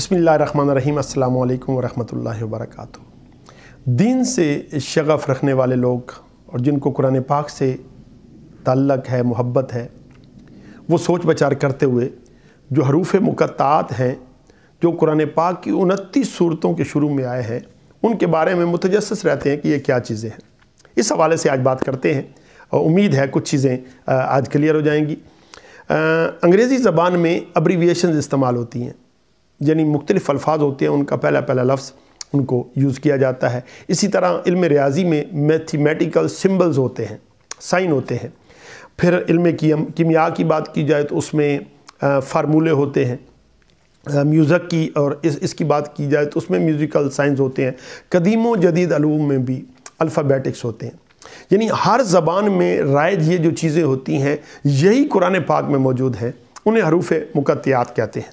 बिस्मिल्लाहिर्रहमानिर्रहीम अस्सलामु अलैकुम वरहमतुल्लाहि वबरकातुहू। दीन से शगफ़ रखने वाले लोग और जिनको कुरान पाक से ताल्लुक़ है, मोहब्बत है, वो सोच विचार करते हुए जो हरूफ़ मुक़त्ताआत हैं जो कुरान पाक की 29 सूरतों के शुरू में आए हैं उनके बारे में मुतजस्सिस रहते हैं कि ये क्या चीज़ें हैं। इस हवाले से आज बात करते हैं और उम्मीद है कुछ चीज़ें आज क्लियर हो जाएंगी। अंग्रेज़ी ज़बान में अब्रीविएशंस इस्तेमाल होती हैं, यानी मुख्तलिफ़ अल्फाज होते हैं, उनका पहला लफ्ज़ उनको यूज़ किया जाता है। इसी तरह इल्म रियाज़ी में मैथमेटिकल सिंबल्स होते हैं, साइन होते हैं। फिर इल्म कीमिया की बात की जाए तो उसमें फार्मूले होते हैं। म्यूज़िक की और इसकी बात की जाए तो उसमें म्यूज़िकल साइंस होते हैं। कदीम व जदीद अलूम में भी अल्फ़ाबेटिक्स होते हैं। यानी हर ज़बान में राइज ये जो चीज़ें होती हैं यही कुरान पाक में मौजूद हैं, उन्हें हरूफ़ मुक़त्तियात कहते हैं।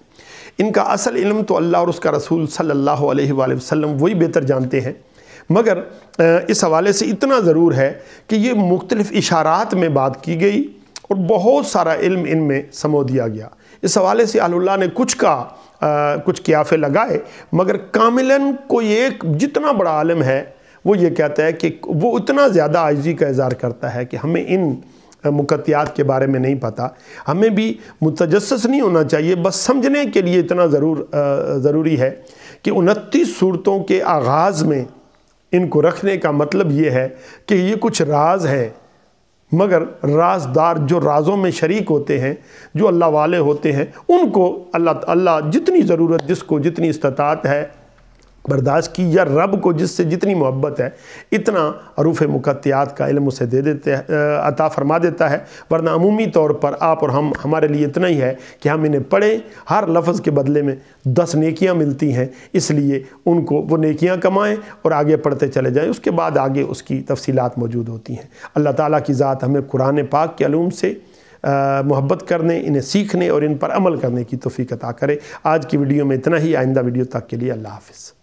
इनका असल इल्म तो अल्लाह और उसका रसूल सल्लल्लाहु अलैहि वसल्लम वही बेहतर जानते हैं, मगर इस हवाले से इतना ज़रूर है कि ये मुख्तलिफ़ इशारात में बात की गई और बहुत सारा इल्म इनमें समो दिया गया। इस हवाले से अल्लाह ने कुछ क़ियाफ़े लगाए, मगर कामिलन कोई एक जितना बड़ा आलिम है वो ये कहता है कि वो उतना ज़्यादा आजिज़ी का इज़हार करता है कि हमें इन मुक़त्तियात के बारे में नहीं पता। हमें भी मुतजस्सिस नहीं होना चाहिए, बस समझने के लिए इतना ज़रूरी है कि 29 सूरतों के आगाज़ में इनको रखने का मतलब ये है कि ये कुछ राज हैं, मगर राजदार जो राज़ों में शरीक होते हैं, जो अल्लाह वाले होते हैं, उनको अल्लाह जितनी ज़रूरत, जिसको जितनी इस्तिताअत है बर्दाश्त की, या रब को जिससे जितनी मोहब्बत है इतना हरूफ़ मुक़त्तियात का इल्म उसे दे देते हैं, अता फरमा देता है। वरना अमूमी तौर पर आप और हमारे लिए इतना ही है कि हम इन्हें पढ़ें, हर लफ्ज़ के बदले में 10 नेकियां मिलती हैं, इसलिए उनको वो नेकियां कमाएं और आगे पढ़ते चले जाएं। उसके बाद आगे उसकी तफसीलात मौजूद होती हैं। अल्लाह ताला की ज़ात हमें कुरान पाक के अलूम से मोहब्बत करने, इन्हें सीखने और इन पर अमल करने की तौफ़ीक़ अता करे। आज की वीडियो में इतना ही। आइंदा वीडियो तक के लिए अल्लाह हाफ़िज़।